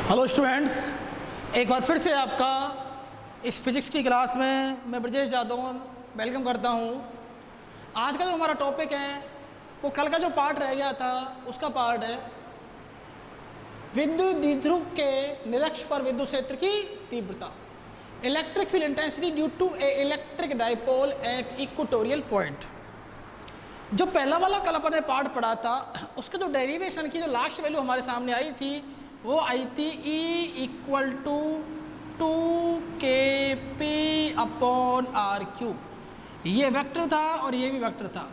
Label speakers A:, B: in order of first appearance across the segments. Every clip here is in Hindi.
A: हेलो स्टूडेंट्स, एक बार फिर से आपका इस फिजिक्स की क्लास में मैं ब्रजेश यादव वेलकम करता हूँ। आज का जो हमारा टॉपिक है वो कल का जो पार्ट रह गया था उसका पार्ट है विद्युत द्विध्रुव के निरक्ष पर विद्युत क्षेत्र की तीव्रता, electric field intensity due to a electric dipole at equatorial point. जो पहला वाला कल अपन ने पार्ट पढ़ा था उसके जो डेरिवेशन की जो लास्ट वैल्यू हमारे सामने आई थी वो आई थी E = 2kp अपॉन r³। ये वेक्टर था और ये भी वेक्टर था,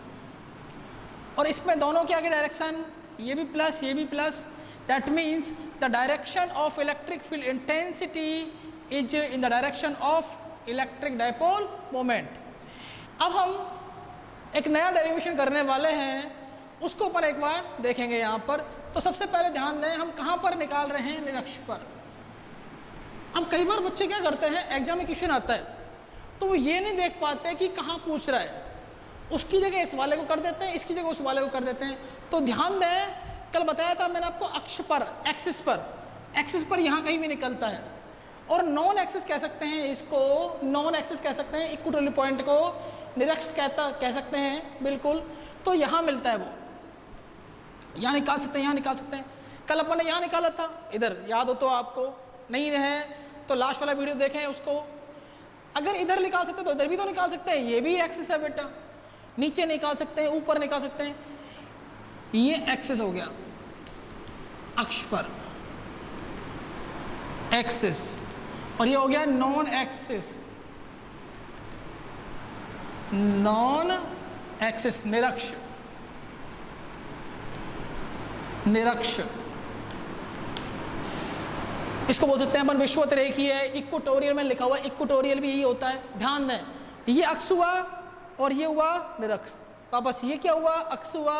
A: और इसमें दोनों के आगे डायरेक्शन ये भी प्लस ये भी plus. That means the direction of electric field intensity is in the direction of electric dipole moment. अब हम एक नया डेरिवेशन करने वाले हैं, उसको अपन एक बार देखेंगे यहाँ पर। तो सबसे पहले ध्यान दें हम कहाँ पर निकाल रहे हैं, निरक्ष पर। अब कई बार बच्चे क्या करते हैं, एग्जाम में क्वेश्चन आता है तो वो ये नहीं देख पाते कि कहाँ पूछ रहा है, उसकी जगह इस वाले को कर देते हैं, इसकी जगह उस वाले को कर देते हैं। तो ध्यान दें, कल बताया था मैंने आपको अक्ष पर, एक्सिस पर यहाँ कहीं भी निकलता है। और नॉन एक्सिस कह सकते हैं इसको, नॉन एक्सिस कह सकते हैं, इक्वेटोरियल पॉइंट को निरक्ष कह सकते हैं, बिल्कुल। तो यहाँ मिलता है, वो यहाँ निकाल सकते हैं, यहाँ निकाल सकते हैं। कल अपन ने यहाँ निकाला था, इधर याद हो तो आपको, नहीं है तो लास्ट वाला वीडियो देखें उसको। अगर इधर निकाल सकते हैं तो इधर भी तो निकाल सकते हैं, ये भी एक्सिस है बेटा। नीचे निकाल सकते हैं, ऊपर निकाल सकते हैं, ये एक्सिस हो गया, अक्ष पर एक्सिस, और ये हो गया नॉन एक्सिस, नॉन एक्सिस निरक्ष, निरक्ष इसको बोल सकते हैं अपन विषुवत रेखीय है। इक्वेटोरियल में लिखा हुआ, इक्वेटोरियल भी यही होता है। ध्यान दें, ये अक्ष हुआ और ये हुआ निरक्ष। वापस ये क्या हुआ, अक्ष हुआ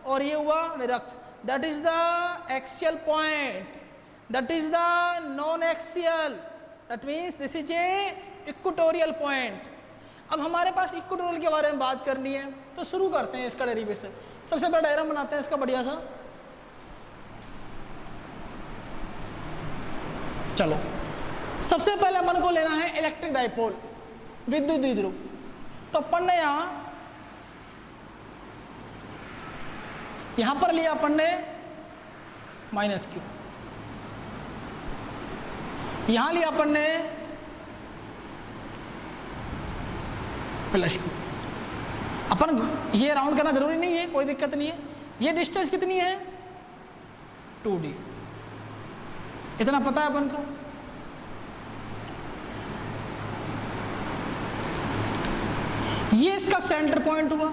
A: और ये हुआ निरक्ष। That is the axial point, that is the non axial, that means this is a equatorial point. अब हमारे पास इक्वेटोरियल के बारे में बात करनी है, तो शुरू करते हैं इसका डेरिवेशन। सबसे पहले डायग्राम बनाते हैं इसका बढ़िया सा। चलो, सबसे पहले अपन को लेना है इलेक्ट्रिक डाइपोल, विद्युत द्विध्रुव। तो अपन ने यहां पर लिया अपन ने -q, यहां लिया अपन ने +q। अपन ये राउंड करना जरूरी नहीं है, कोई दिक्कत नहीं है। ये डिस्टेंस कितनी है, 2d, इतना पता है अपन को। ये इसका सेंटर पॉइंट हुआ,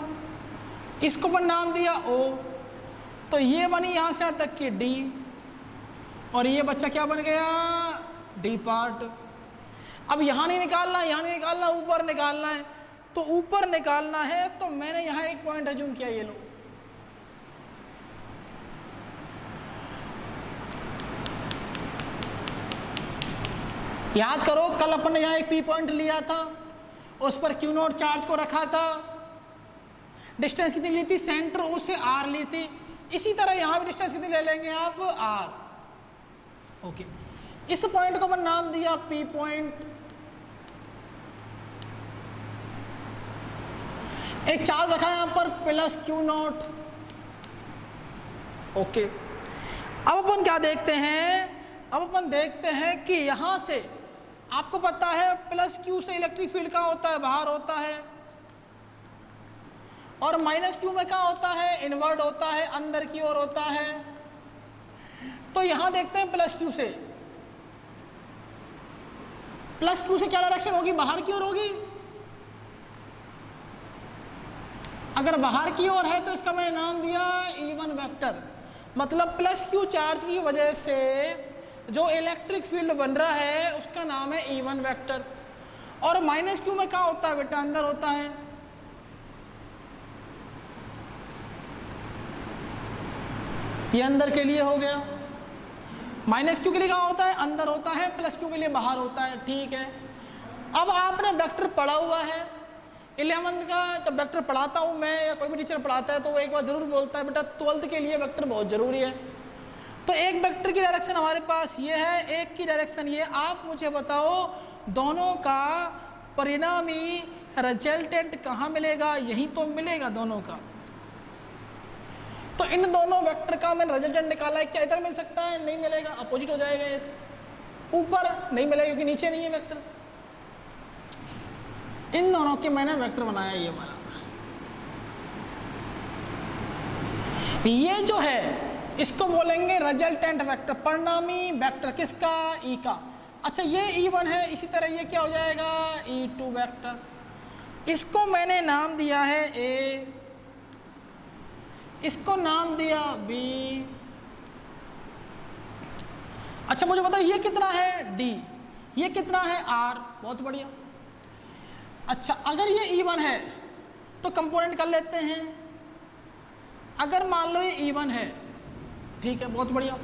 A: इसको अपन नाम दिया O। तो ये बनी यहां से यहां तक की D, और ये बच्चा क्या बन गया, D पार्ट। अब यहां नहीं निकालना, यहां नहीं निकालना, ऊपर निकालना है। तो ऊपर निकालना है तो मैंने यहां एक पॉइंट अज्यूम किया, ये लो, याद करो कल अपन ने यहाँ एक P पॉइंट लिया था, उस पर Q0 चार्ज को रखा था, डिस्टेंस कितनी ली थी, सेंटर O से R ली थी। इसी तरह यहाँ भी डिस्टेंस कितनी ले लेंगे आप, R। ओके, इस पॉइंट को अपन नाम दिया P पॉइंट। एक चार्ज रखा है यहाँ पर +Q0। ओके, अब अपन क्या देखते हैं, अब अपन देखते हैं कि यहां से आपको पता है +q से इलेक्ट्रिक फील्ड कहाँ होता है, बाहर होता है, और -q में कहाँ होता है, इनवर्ट होता है, अंदर की ओर होता है। तो यहां देखते हैं +q से, +q से क्या डायरेक्शन होगी, बाहर की ओर होगी। अगर बाहर की ओर है तो इसका मैंने नाम दिया E1 वेक्टर। मतलब +q चार्ज की वजह से जो इलेक्ट्रिक फील्ड बन रहा है उसका नाम है E1 वेक्टर। और -q में क्या होता है बेटा, अंदर होता है। ये अंदर के लिए हो गया, -q के लिए कहाँ होता है, अंदर होता है, +q के लिए बाहर होता है। ठीक है, अब आपने वेक्टर पढ़ा हुआ है, 11th का जब वेक्टर पढ़ाता हूँ मैं या कोई भी टीचर पढ़ाता है तो वो एक बार जरूर बोलता है बेटा 12th के लिए वेक्टर बहुत जरूरी है। तो एक वेक्टर की डायरेक्शन हमारे पास ये है, एक की डायरेक्शन ये। आप मुझे बताओ दोनों का परिणामी रिजल्टेंट कहाँ मिलेगा? यही तो मिलेगा दोनों का। तो इन दोनों वेक्टर का मैंने रिजल्टेंट निकाला है, क्या इधर मिल सकता है? नहीं मिलेगा, अपोजिट हो जाएगा ये तो। ऊपर नहीं मिलेगा क्योंकि नीचे नहीं है वेक्टर। इन दोनों के मैंने वेक्टर बनाया ये वाला। ये जो है इसको बोलेंगे रिजल्टेंट वेक्टर, परिणामी वेक्टर। किसका? ई का। अच्छा ये E1 है, इसी तरह ये क्या हो जाएगा? E2 vector. इसको मैंने नाम दिया है A, इसको नाम दिया B। अच्छा मुझे बताओ ये कितना है? D। ये कितना है? R। बहुत बढ़िया। अच्छा अगर ये E1 है तो कंपोनेंट कर लेते हैं। अगर मान लो ये E1 है, ठीक है, बहुत बढ़िया,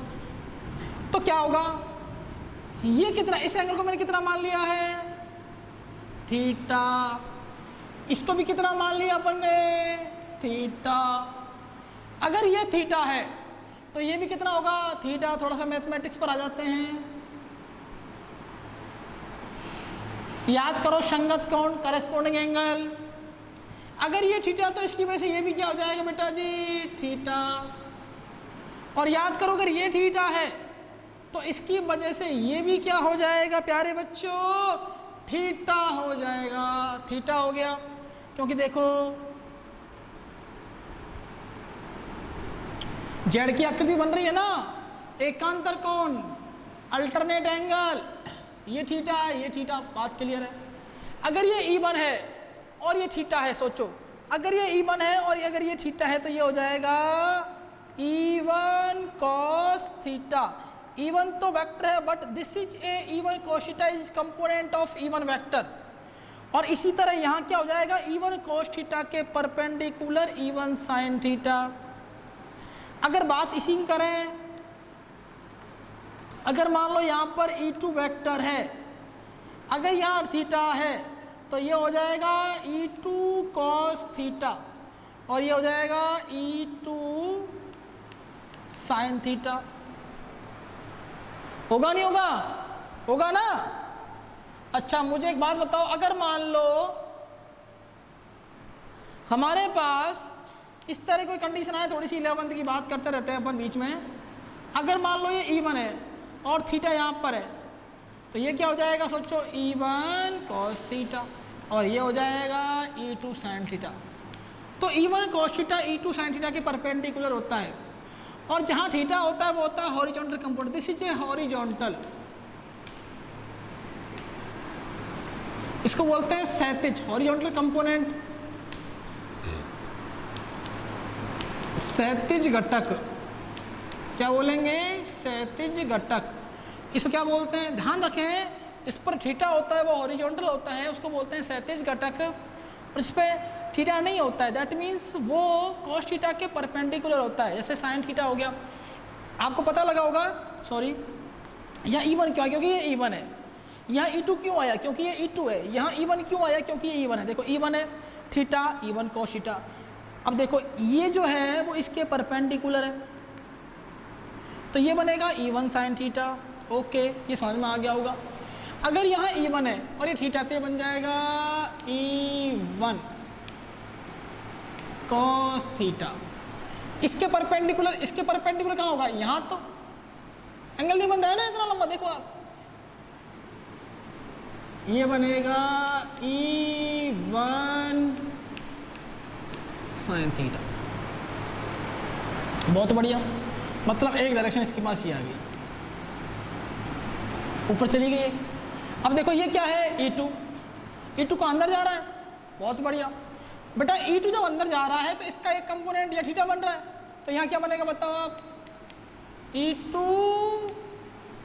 A: तो क्या होगा? ये कितना, इस एंगल को मैंने कितना मान लिया है? थीटा। इसको भी कितना मान लिया अपन ने? थीटा। अगर ये थीटा है तो ये भी कितना होगा? थीटा। थोड़ा सा मैथमेटिक्स पर आ जाते हैं, याद करो संगत कोण, करेस्पॉन्डिंग एंगल। अगर ये थीटा तो इसकी वजह से ये भी क्या हो जाएगा बेटा जी? थीटा। और याद करो अगर ये थीटा है तो इसकी वजह से ये भी क्या हो जाएगा प्यारे बच्चों? थीटा हो जाएगा। थीटा हो गया, क्योंकि देखो जेड की आकृति बन रही है ना, एकांतर कोण, अल्टरनेट एंगल, ये थीटा है, ये थीटा। बात क्लियर है? अगर ये E1 है और ये थीटा है, सोचो अगर ये E1 है और अगर ये थीटा है तो ये हो जाएगा E1 cos थीटा। E1 तो वेक्टर है, but this is A E1 cos theta is component of E1 vector. और इसी तरह यहाँ क्या हो जाएगा? E1 cos थीटा के परपेंडिकुलर E1 sin थीटा। अगर बात इसी की करें, अगर मान लो यहाँ पर E2 वेक्टर है, अगर यहाँ थीटा है तो ये हो जाएगा E2 cos थीटा और ये हो जाएगा E2 sin थीटा। होगा नहीं होगा? होगा ना? अच्छा मुझे एक बात बताओ, अगर मान लो हमारे पास इस तरह कोई कंडीशन आए, थोड़ी सी 11th की बात करते रहते हैं अपन बीच में। अगर मान लो ये E1 है और थीटा यहाँ पर है तो ये क्या हो जाएगा? सोचो E1 cos थीटा और ये हो जाएगा E2 sin थीटा। तो E1 cos theta E2 sin theta के परपेंडिकुलर होता है, और जहाँ थीटा होता है वो होता है horizontal component. This is A horizontal, इसको बोलते हैं क्षैतिज हॉरिजॉन्टल कंपोनेंट, क्षैतिज घटक। क्या बोलेंगे? क्षैतिज घटक। इसको क्या बोलते हैं? ध्यान रखें, जिस पर थीटा होता है वो हॉरिजॉन्टल होता है, उसको बोलते हैं क्षैतिज घटक। और इस पर थीटा नहीं होता है, दैट मीन्स वो cos थीटा के परपेंडिकुलर होता है। जैसे sin थीटा हो गया, आपको पता लगा होगा, सॉरी यहाँ E1 क्यों आया? क्योंकि ये E1 है। यहाँ E2 क्यों आया? क्योंकि ये E2 है। यहाँ E1 क्यों आया? क्योंकि ये E1 है। देखो E1 है, थीटा, E1 cos थीटा। अब देखो ये जो है वो इसके परपेंडिकुलर है, तो ये बनेगा E1 sin थीटा। ओके, ये समझ में आ गया होगा। अगर यहाँ E1 है और ये थीटा तो ये बन जाएगा E1 cos थीटा। इसके परपेंडिकुलर कहाँ होगा? यहाँ तो एंगल नहीं बन रहा है ना इतना लंबा। देखो आप, ये बनेगा E1 sin थीटा। बहुत बढ़िया, मतलब एक डायरेक्शन इसके पास ही आ गई, ऊपर चली गई एक। अब देखो ये क्या है? E2 का अंदर जा रहा है। बहुत बढ़िया बेटा, E2 जब अंदर जा रहा है तो इसका एक कंपोनेंट या थीटा बन रहा है, तो यहाँ क्या बनेगा बताओ आप? E2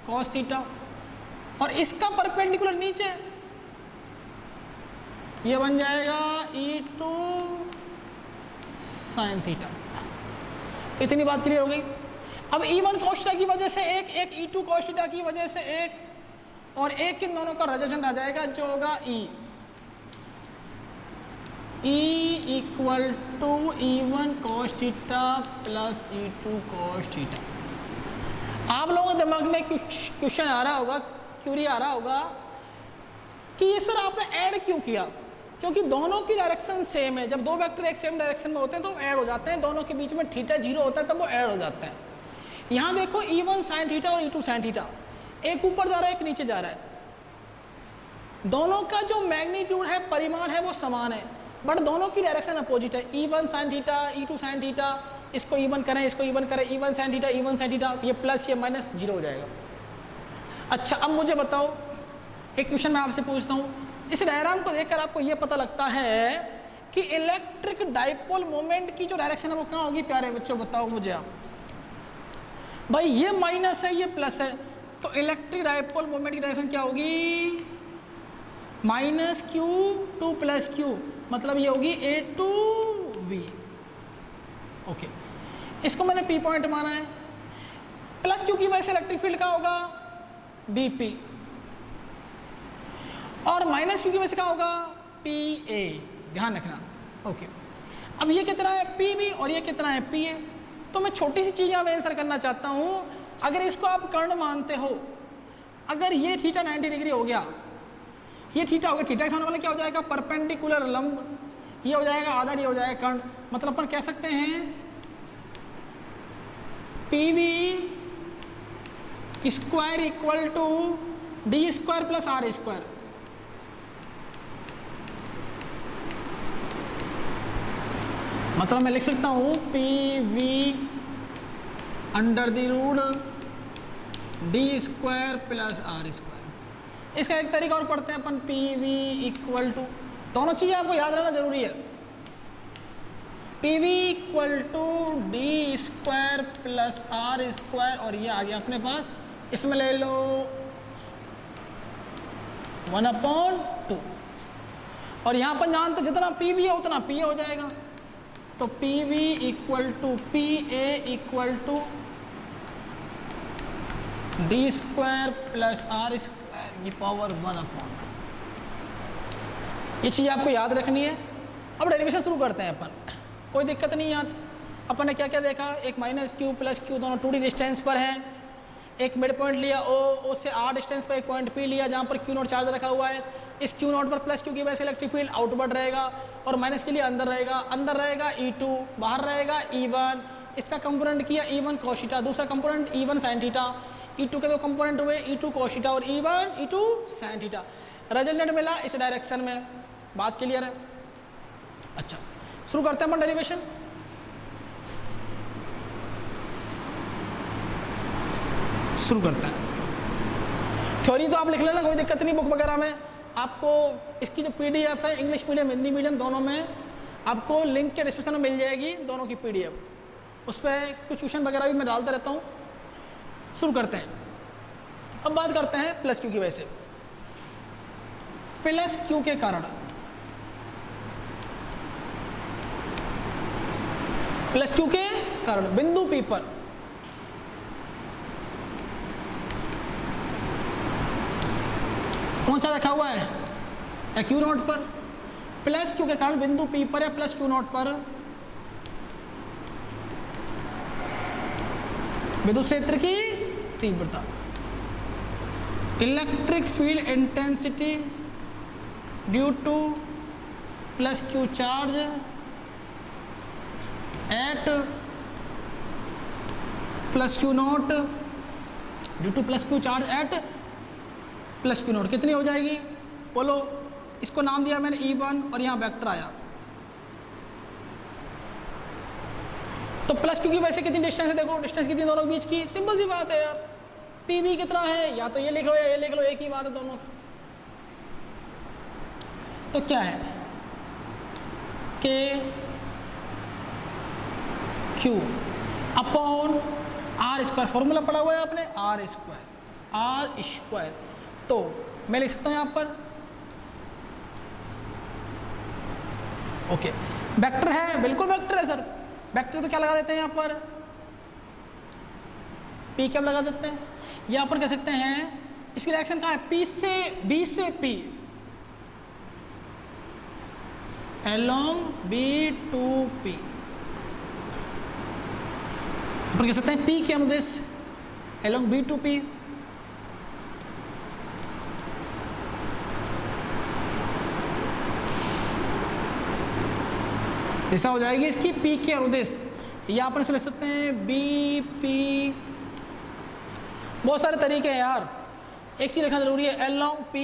A: cos theta. और इसका परपेंडिकुलर नीचे, ये बन जाएगा E2 sin थीटा। तो इतनी बात क्लियर हो गई। अब E1 cos थीटा की वजह से एक E2 cos थीटा की वजह से एक, और एक इन दोनों का रिजल्टेंट आ जाएगा जो होगा equal to E1 cos theta plus E2 cos theta. आप लोगों के दिमाग में क्वेश्चन आ रहा होगा, क्यूरी आ रहा होगा कि ये सर आपने ऐड क्यों किया? क्योंकि दोनों की डायरेक्शन सेम है। जब दो वेक्टर एक सेम डायरेक्शन में होते हैं तो ऐड हो जाते हैं, दोनों के बीच में थीटा 0 होता है तब वो ऐड हो जाते हैं। यहाँ देखो E1 साइन थीटा और E2 साइन थीटा, एक ऊपर जा रहा है एक नीचे जा रहा है, दोनों का जो मैग्नीट्यूड है, परिमाण है, वो समान है, बट दोनों की डायरेक्शन अपोजिट है। E1 sine theta, E2 sine theta, इसको E1 करें, इसको E1 करें, E1 sine theta, E1 sine theta, ये प्लस ये माइनस 0 हो जाएगा। अच्छा, अब मुझे बताओ, एक क्वेश्चन मैं आपसे पूछता हूँ, इस डायग्राम को देखकर आपको ये पता लगता है कि इलेक्ट्रिक डाइपोल मोमेंट की जो डायरेक्शन है वो कहाँ होगी? प्यारे बच्चों बताओ मुझे आप। भाई ये माइनस है, ये प्लस है, तो इलेक्ट्रिक डाइपोल मोमेंट की डायरेक्शन क्या होगी? Minus Q two plus Q, मतलब ये होगी A टू V। ओके, इसको मैंने P पॉइंट माना है। प्लस क्यू की वजह से इलेक्ट्रिक फील्ड का होगा BP, और माइनस क्यू की वजह से क्या होगा? PA, ध्यान रखना। ओके, अब ये कितना है? PB, और ये कितना है? PA। तो मैं छोटी सी चीज़ यहाँ में आंसर करना चाहता हूँ, अगर इसको आप कर्ण मानते हो, अगर ये थीटा 90 डिग्री हो गया, ये थीटा हो गया, थीटा के सामने वाला क्या हो जाएगा? परपेंडिकुलर लंब, ये हो जाएगा आधा, ये हो जाएगा कर्ण। मतलब अपन कह सकते हैं PV square equal to D square plus R square. मतलब मैं लिख सकता हूँ PV under the root D square plus R square. इसका एक तरीका और पढ़ते हैं अपन, PV इक्वल टू, दोनों चीज़ें आपको याद रहना जरूरी है। PV equal to D square plus R square, और ये आ गया अपने पास, इसमें ले लो 1/2, और यहाँ पर जानते जितना PV है उतना PA हो जाएगा। तो PV equal to PA equal to D square plus R square की पावर 1/2। ये चीज़ आपको याद रखनी है। अब डेरिवेशन शुरू करते हैं अपन, कोई दिक्कत नहीं आती। अपन ने क्या क्या देखा? एक माइनस क्यू प्लस क्यू, दोनों 2D डिस्टेंस पर हैं। एक मिड पॉइंट लिया O से R डिस्टेंस पर एक पॉइंट P लिया जहाँ पर Q0 चार्ज रखा हुआ है। इस Q0 पर प्लस क्यू की वजह से इलेक्ट्रिक फील्ड आउटवर्ड रहेगा, और माइनस के लिए अंदर रहेगा। अंदर रहेगा E2, बाहर रहेगा E1। इसका कंपोनेंट किया E1 cos थीटा, दूसरा component E1 sin theta. E2 के दो कंपोनेंट हुए E2 cos थीटा और E1 E2 sin theta. Resultant मिला इस डायरेक्शन में। बात क्लियर है? अच्छा, शुरू करते हैं अपन डेरिवेशन। शुरू करते हैं। थ्योरी तो आप लिख लेना, कोई दिक्कत नहीं, बुक वगैरह में आपको इसकी जो PDF है, इंग्लिश मीडियम हिंदी मीडियम दोनों में, आपको लिंक के डिस्क्रिप्शन में मिल जाएगी दोनों की PDF। उस पर कुछ क्वेश्चन वगैरह भी मैं डालता रहता हूँ। शुरू करते हैं। अब बात करते हैं प्लस क्यू की वजह से। प्लस क्यू के कारण, प्लस क्यू के कारण बिंदु P पर कौन सा रखा हुआ है? Q0 पर। प्लस क्यू के कारण बिंदु P पर या प्लस Q0 पर विद्युत क्षेत्र की तीव्रता, electric field intensity due two plus Q charge at plus Q0 due two plus Q charge at plus Q0 कितनी हो जाएगी? बोलो। इसको नाम दिया मैंने E1 और यहाँ वेक्टर आया। तो प्लस क्यू की वजह से कितनी डिस्टेंस है? देखो डिस्टेंस कितनी दोनों के बीच की, सिंपल सी बात है यार। PV कितना है? या तो ये लिख लो या ये लिख लो, एक ही बात है दोनों की। तो क्या है K Q upon R square, formula पढ़ा हुआ है आपने, R स्क्वायर। तो मैं लिख सकता हूँ यहाँ पर, ओके, वेक्टर है, बिल्कुल वेक्टर है सर। वेक्टर तो क्या लगा देते हैं यहाँ पर? P क्या लगा देते हैं? यहाँ पर कह सकते हैं इसकी डायरेक्शन कहाँ है? B से P, along B to P। पर कह सकते हैं P के अनुदेश along B2P, ऐसा हो जाएगी इसकी P के अनुदेश, या अपन इसको लिख सकते हैं BP। बहुत सारे तरीके हैं यार, एक चीज़ लिखना जरूरी है, along P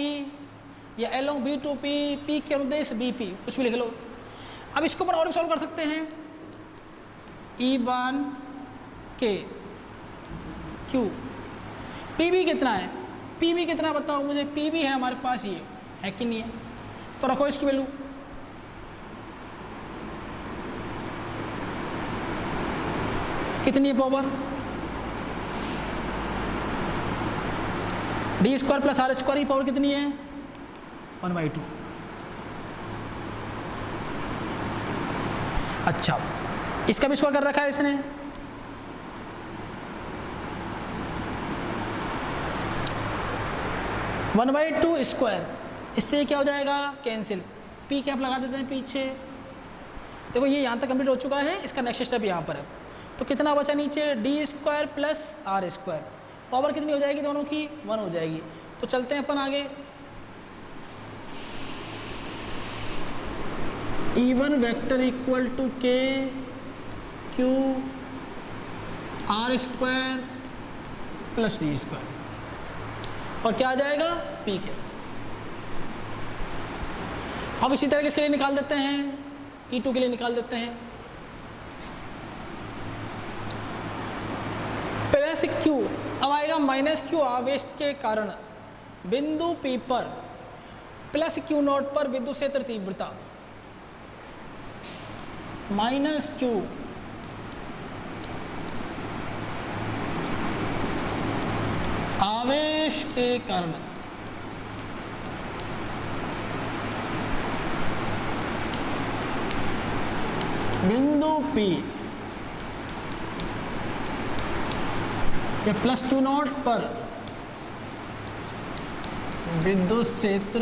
A: या along B2P, P के अनुदेश BP, कुछ भी लिख लो। अब इसको अपन और भी सॉल्व कर सकते हैं, E1 K Q, PB कितना है, PB कितना बताओ मुझे, PB है हमारे पास, ये है कि नहीं है, तो रखो इसकी वैल्यू। कितनी है power, D square plus R square की पावर कितनी है, 1/2। अच्छा, इसका भी स्क्वायर कर रखा है इसने, वन बाई टू स्क्वायर, इससे क्या हो जाएगा, कैंसिल, पी कैप लगा देते हैं पीछे। देखो ये यहाँ तक कंप्लीट हो चुका है, इसका नेक्स्ट स्टेप यहाँ पर है। तो कितना बचा नीचे, D square plus R square, power कितनी हो जाएगी दोनों की, 1 हो जाएगी। तो चलते हैं अपन आगे, E1 वेक्टर इक्वल टू के Q R square plus D square, और क्या आ जाएगा, पी के। अब इसी तरह इसके लिए निकाल देते हैं, E2 के लिए निकाल देते हैं, प्लस Q, अब आएगा माइनस Q आवेश के कारण बिंदु P पर, प्लस Q नॉट पर विद्युत क्षेत्र तीव्रता, माइनस Q आवेश के कारण बिंदु P, या प्लस Q नॉट पर विद्युत क्षेत्र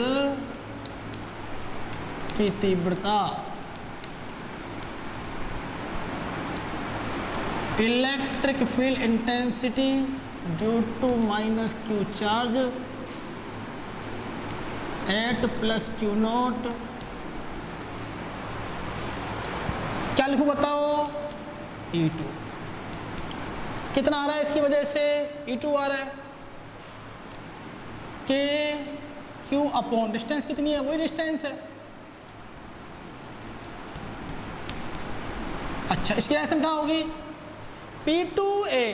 A: की तीव्रता, electric field intensity due to minus Q charge at plus Q naught, क्या लिखूं बताओ, E2 कितना आ रहा है इसकी वजह से, E2 आ रहा है के क्यू अपॉन डिस्टेंस कितनी है, वही डिस्टेंस है। अच्छा, इसकी डायरेक्शन कहाँ होगी, P2A,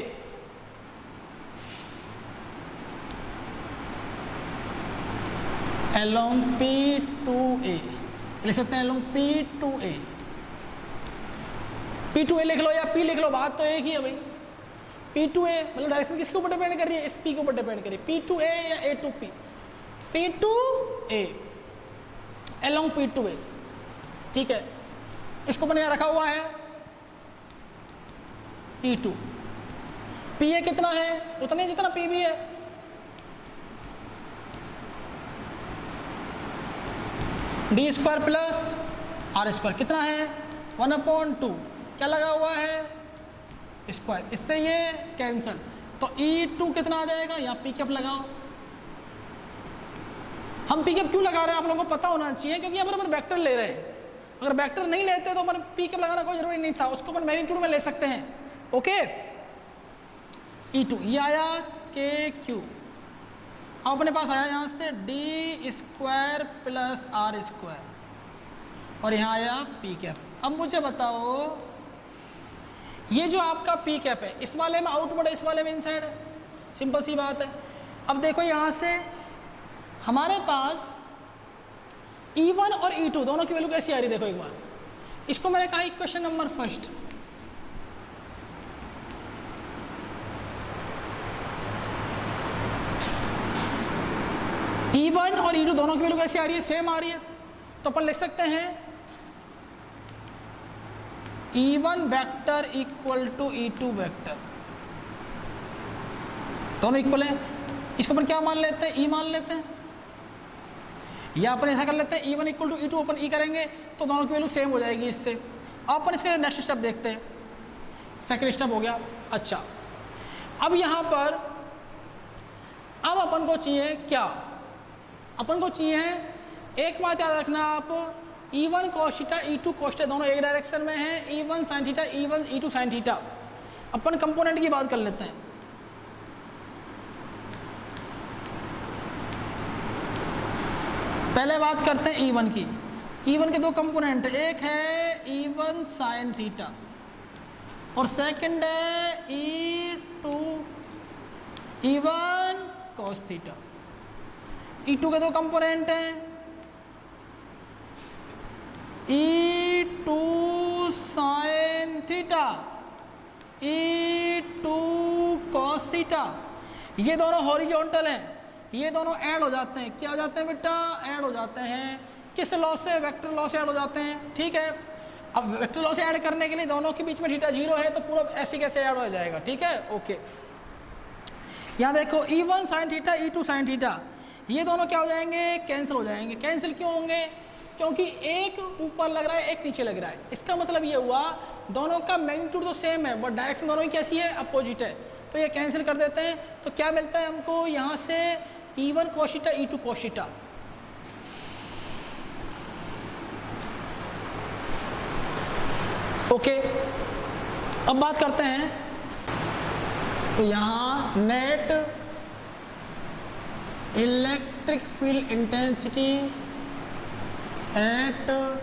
A: along P2A लिख सकते हैं, along P2A, P2A लिख लो या P लिख लो, बात तो एक ही है भाई। P2A मतलब डायरेक्शन किसके ऊपर डिपेंड कर रही है, इस P के ऊपर डिपेंड कर रही है, P2A या A to P, P2A along P2A, ठीक है। इसको मैंने यहाँ रखा हुआ है E2, PA कितना है, उतना ही जितना PB है, D square plus R square कितना है, 1/2, क्या लगा हुआ है, स्क्वायर, इससे ये कैंसल, तो E2 कितना आ जाएगा, यहाँ पी कैप लगाओ। हम पी कैप क्यों लगा रहे हैं आप लोगों को पता होना चाहिए, क्योंकि यहाँ पर अपन वेक्टर ले रहे हैं, अगर वेक्टर नहीं लेते तो अपन पी कैप लगाना कोई जरूरी नहीं था, उसको अपन मैग्नीट्यूड में ले सकते हैं। ओके, E2 ये आया के क्यू, अब अपने पास आया यहाँ से D square plus R square, और यहाँ आया पी कैप। अब मुझे बताओ, ये जो आपका पी कैप है, इस वाले में आउटवर्ड है, इस वाले में इनसाइड है, सिंपल सी बात है। अब देखो यहाँ से हमारे पास E1 और E2 दोनों की वैल्यू कैसी आ रही है, देखो एक बार, इसको मैंने कहा इक्वेशन नंबर फर्स्ट, E1 और E2 दोनों की वैल्यू कैसी आ रही है, सेम आ रही है, तो अपन लिख सकते हैं E1 vector equal to E2 vector, दोनों इक्वल है। इसको अपन क्या मान लेते हैं, E मान लेते हैं, या अपन ऐसा कर लेते हैं E1 equal to E2 upon E करेंगे तो दोनों की वैल्यू सेम हो जाएगी इससे। अब अपन इसका नेक्स्ट स्टेप देखते हैं, सेकंड स्टेप हो गया। अच्छा, अब यहाँ पर अब अपन को चाहिए क्या, अपन को चाहिए एक बात याद रखना आप, E1 cos theta E2 cos theta दोनों एक डायरेक्शन में है, E1 sin theta E2 sin theta. अपन कंपोनेंट की बात कर लेते हैं। पहले बात करते हैं E1 की। E1 के दो कंपोनेंट, एक है E1 sin थीटा और सेकंड है E1 cos थीटा। E2 के दो कंपोनेंट हैं, E2 sin theta E2 cos theta. ये दोनों हॉरिजॉन्टल हैं, ये दोनों ऐड हो जाते हैं। क्या हो जाते हैं बेटा? ऐड हो जाते हैं। किस लॉ से? वेक्टर लॉ से ऐड हो जाते हैं। ठीक है, अब वेक्टर लॉ से ऐड करने के लिए दोनों के बीच में थीटा 0 है तो पूरा ऐसे कैसे ऐड हो जाएगा। ठीक है, ओके। यहाँ देखो E1 sin theta E2 sin theta, ये दोनों क्या हो जाएंगे? कैंसिल हो जाएंगे। कैंसिल क्यों होंगे? क्योंकि एक ऊपर लग रहा है एक नीचे लग रहा है। इसका मतलब ये हुआ दोनों का मैग्नीट्यूड तो सेम है बट डायरेक्शन दोनों की कैसी है? अपोजिट है। तो ये कैंसिल कर देते हैं। तो क्या मिलता है हमको यहाँ से? E1 cos theta E2 cos theta. Okay, अब बात करते हैं। तो यहाँ net electric field intensity at